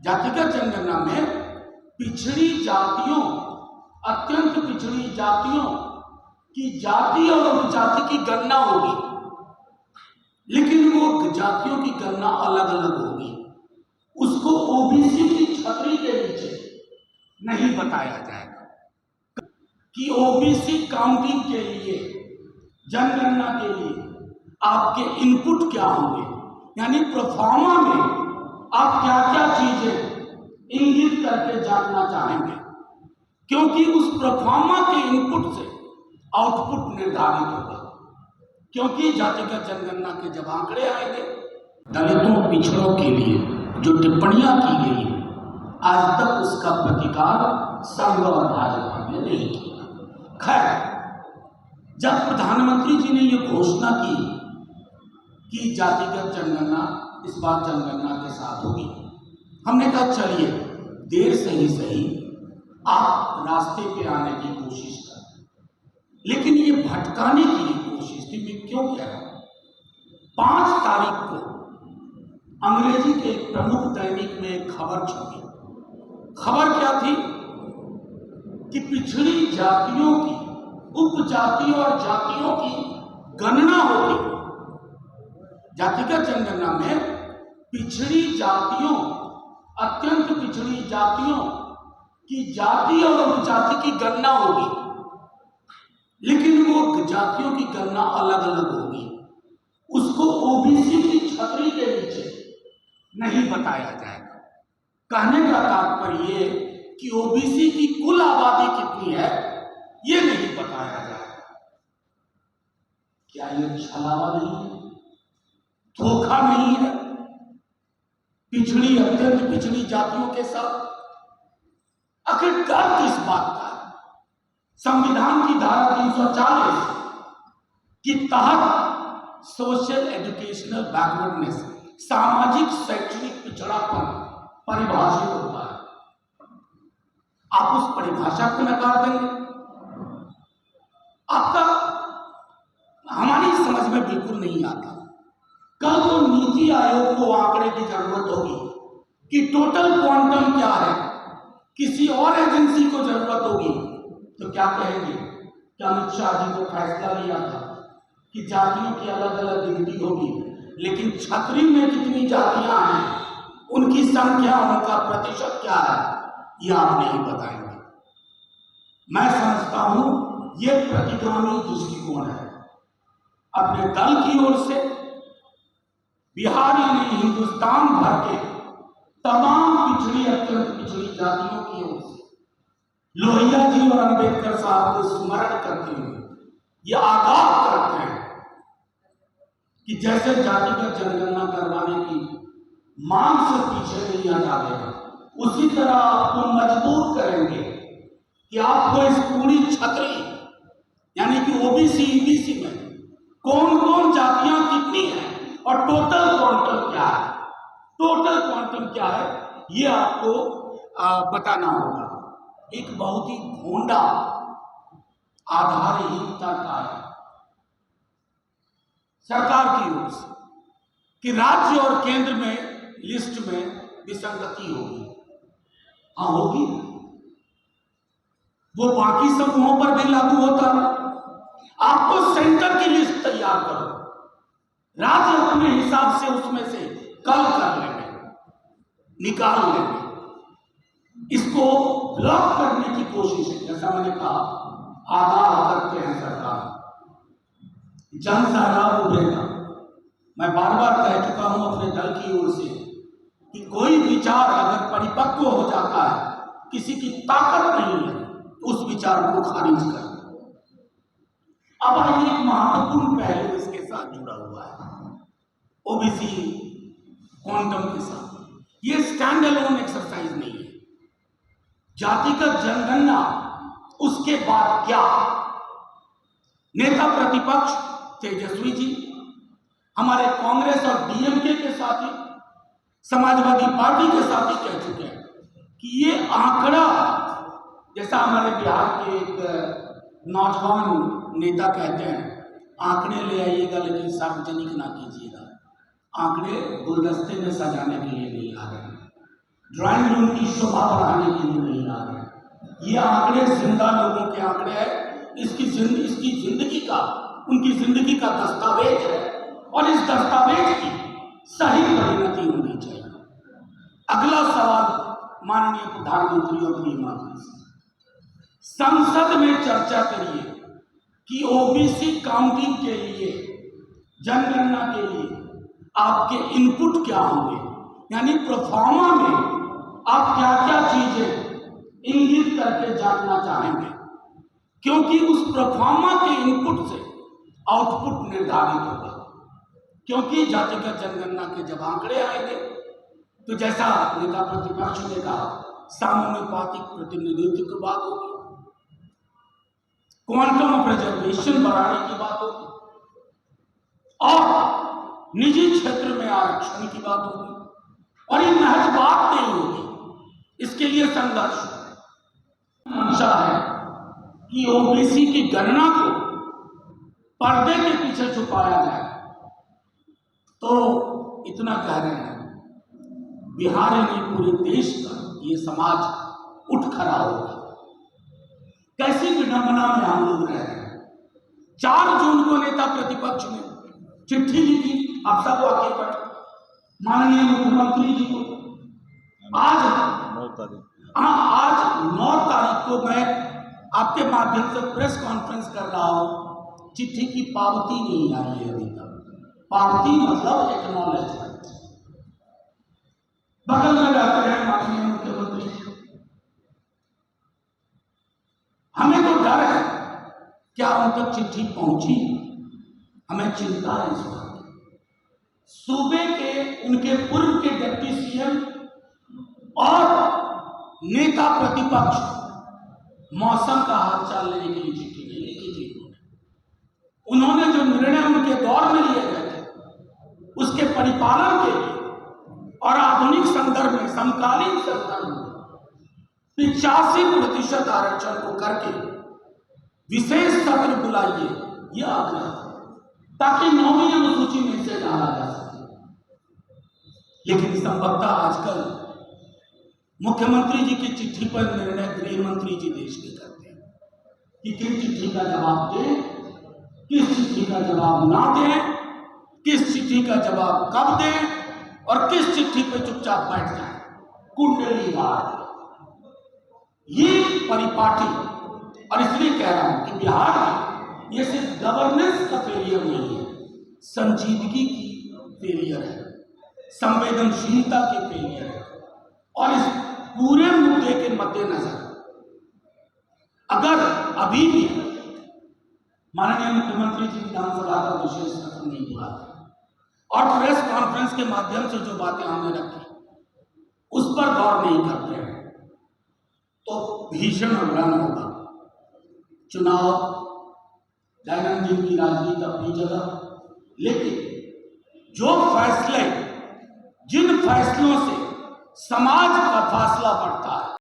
जातिगत जनगणना में पिछड़ी जातियों, अत्यंत पिछड़ी जातियों की जाति और उपजाति की गणना होगी, लेकिन वो जातियों की गणना अलग अलग होगी। उसको ओबीसी की छतरी के नीचे नहीं बताया जाएगा कि ओबीसी काउंटिंग के लिए, जनगणना के लिए आपके इनपुट क्या होंगे, यानी प्रोफार्मा में आप क्या क्या चीजें इंगित करके जानना चाहेंगे, क्योंकि उस प्रोफार्मा के इनपुट से आउटपुट निर्धारित होगा। क्योंकि जातिगत जनगणना के जब आंकड़े आएंगे, दलितों पिछड़ों के लिए जो टिप्पणियां की गई है, आज तक उसका प्रतिकार संघ और भाजपा ने नहीं किया। खैर, जब प्रधानमंत्री जी ने यह घोषणा की कि जातिगत जनगणना इस बार जनगणना के साथ होगी, हमने कहा चलिए देर से ही सही आप रास्ते पे आने की कोशिश करें, लेकिन ये भटकाने की कोशिश थी। मैं क्यों कह रहा हूं? 5 तारीख को अंग्रेजी के एक प्रमुख दैनिक में एक खबर छपी। खबर क्या थी कि पिछड़ी जातियों की, उपजातियों और जातियों की गणना होगी। जातिगत जनगणना में पिछड़ी जातियों, अत्यंत पिछड़ी जातियों की जाति और उपजाति की गणना होगी, लेकिन वो जातियों की गणना अलग अलग होगी। उसको ओबीसी की छतरी के नीचे नहीं बताया जाएगा। कहने का तात्पर्य ये कि ओबीसी की कुल आबादी कितनी है ये नहीं बताया जाएगा। क्या ये छलावा नहीं है? धोखा नहीं है पिछड़ी, अत्यंत पिछड़ी जातियों के साथ? आखिर डर किस बात का है? संविधान की धारा 340 के तहत सोशल एजुकेशनल बैकवर्डनेस, सामाजिक शैक्षणिक पिछड़ापन परिभाषित होता है। आप उस परिभाषा को नकार देंगे? आपका हमारी समझ में बिल्कुल नहीं आता। कल तो नीति आयोग को आंकड़े की जरूरत होगी कि टोटल क्वांटम क्या है, किसी और एजेंसी को जरूरत होगी तो क्या कहेंगे? क्या अमित शाह जी को फैसला लिया था कि जातियों की अलग अलग गिनती होगी, लेकिन छतरी में कितनी जातियां हैं, उनकी संख्या, उनका प्रतिशत क्या है, यह आप नहीं बताएंगे। मैं समझता हूं यह प्रतिगामी दृष्टिकोण है। अपने दल की ओर से बिहार यानी हिंदुस्तान भर के तमाम पिछड़ी, अत्यंत पिछड़ी जातियों की ओर से लोहिया जी और अंबेडकर साहब को स्मरण करते हुए ये आगाह करते हैं कि जैसे जातिगत जनगणना करवाने की मांग से पीछे नहीं हटा देगा, उसी तरह आपको मजबूर करेंगे कि आपको इस पूरी छतरी यानी कि ओबीसी, ईबीसी में कौन कौन जातियां कितनी हैं और टोटल क्वांटम क्या है, टोटल क्वांटम क्या है, ये आपको बताना होगा। एक बहुत ही भोंडा, आधारहीनता का है सरकार की ओर से कि राज्य और केंद्र में लिस्ट में विसंगति होगी। हाँ होगी, वो बाकी समूहों पर भी लागू होता है। आपको सेंटर की लिस्ट तैयार करो, राज्य अपने हिसाब से उसमें से कल कर लेंगे, निकाल लेंगे। इसको ब्लॉक करने की कोशिश है, जैसा मैंने कहा, आगाह करते हैं सरकार। जन सहलाव उभरेगा। मैं बार बार कह चुका हूं अपने दल की ओर से कि कोई विचार अगर परिपक्व हो जाता है, किसी की ताकत नहीं है, तो उस विचार को खारिज कर दो। अब आइए एक महत्वपूर्ण पहलू इसके साथ जुड़ा हुआ है, ओबीसी क्वांटम के साथ। ये स्टैंड अलोन एक्सरसाइज नहीं है। जातिगत जनगणना, उसके बाद क्या? नेता प्रतिपक्ष तेजस्वी जी हमारे कांग्रेस और डीएमके के साथी, समाजवादी पार्टी के साथी कह चुके हैं कि ये आंकड़ा, जैसा हमारे बिहार के एक नौजवान नेता कहते हैं, आंकड़े ले आइएगा लेकिन सार्वजनिक ना कीजिएगा। आंकड़े गुलदस्ते में सजाने के लिए नहीं आ रहे हैं। ड्राइंग रूम की शोभा बढ़ाने के लिए नहीं आ रहे। ये आंकड़े जिंदा लोगों के आंकड़े हैं। इसकी जिंदगी का, उनकी जिंदगी का दस्तावेज है और इस दस्तावेज की सही परिणति होनी चाहिए। अगला सवाल माननीय प्रधानमंत्री और गृहमंत्री से, संसद में चर्चा करिए कि ओबीसी काउंटिंग के लिए, जनगणना के लिए आपके इनपुट क्या होंगे, यानी प्रोफार्मा में आप क्या क्या चीजें इंगित करके जानना चाहेंगे, क्योंकि उस प्रोफार्मा के इनपुट से आउटपुट निर्धारित होगा। क्योंकि जातिगत जनगणना के जब आंकड़े आएंगे तो जैसा नेता प्रतिपक्ष ने कहा, समानुपातिक प्रतिनिधित्व की बात होगी, क्वांटम ऑफ रिजर्वेशन बढ़ाने की बात होगी और निजी क्षेत्र में आरक्षण की बात होगी। और ये महज बात नहीं होगी, इसके लिए संघर्ष मंशा है कि ओबीसी की गणना को पर्दे के पीछे छुपाया जाए। तो इतना कह रहे हैं, बिहार ने पूरे देश का ये समाज उठ खड़ा होगा। कैसी विडंबना में हम लोग रह रहे हैं। 4 जून को नेता प्रतिपक्ष ने चिट्ठी लिखी, आप सब वाकई पर माननीय मुख्यमंत्री जी को। आज 9 तारीख को मैं आपके माध्यम से प्रेस कॉन्फ्रेंस कर रहा हूं। चिट्ठी की पावती नहीं आई है अभी तक। पावती मतलब एक्नॉलेजमेंट। बगल में रहते हैं माननीय मुख्यमंत्री जी, हमें तो डर है क्या उन तक चिट्ठी पहुंची, हमें चिंता है इस बात की। सूबे के उनके पूर्व के डिप्टी सीएम और नेता प्रतिपक्ष मौसम का हालचाल लेने के लिए चिट्ठी नहीं लिखी थी। उन्होंने जो निर्णय उनके दौर में लिए गए थे उसके परिपालन के लिए और आधुनिक संदर्भ में, समकालीन संदर्भ में 85% आरक्षण को करके विशेष सत्र बुलाइए, यह आग्रह ताकि 9वीं अनुसूची में से डाला जा सके। लेकिन संभवतः आजकल मुख्यमंत्री जी की चिट्ठी पर निर्णय गृह मंत्री जी देश के करते हैं कि किस चिट्ठी का जवाब दें, किस चिट्ठी का जवाब ना दें, किस चिट्ठी का जवाब कब दें और किस चिट्ठी पर चुपचाप बैठ जाए। कुंडलीवार ये परिपाटी। और इसलिए कह रहा हूं कि बिहार में ये सिर्फ गवर्नेंस का फेलियर नहीं है, संजीदगी की फेलियर है, संवेदनशीलता की फेलियर है। और इस पूरे मुद्दे के मद्देनजर अगर अभी भी माननीय मुख्यमंत्री जी विधानसभा का विशेष सत्र नहीं बुलाते और प्रेस कॉन्फ्रेंस के माध्यम से जो बातें हमने रखी उस पर गौर नहीं करते हैं तो भीषण रण होगा। चुनाव, दैनंदिन की राजनीति अपनी जगह, लेकिन जो फैसले, जिन फैसलों से समाज का फासला बढ़ता है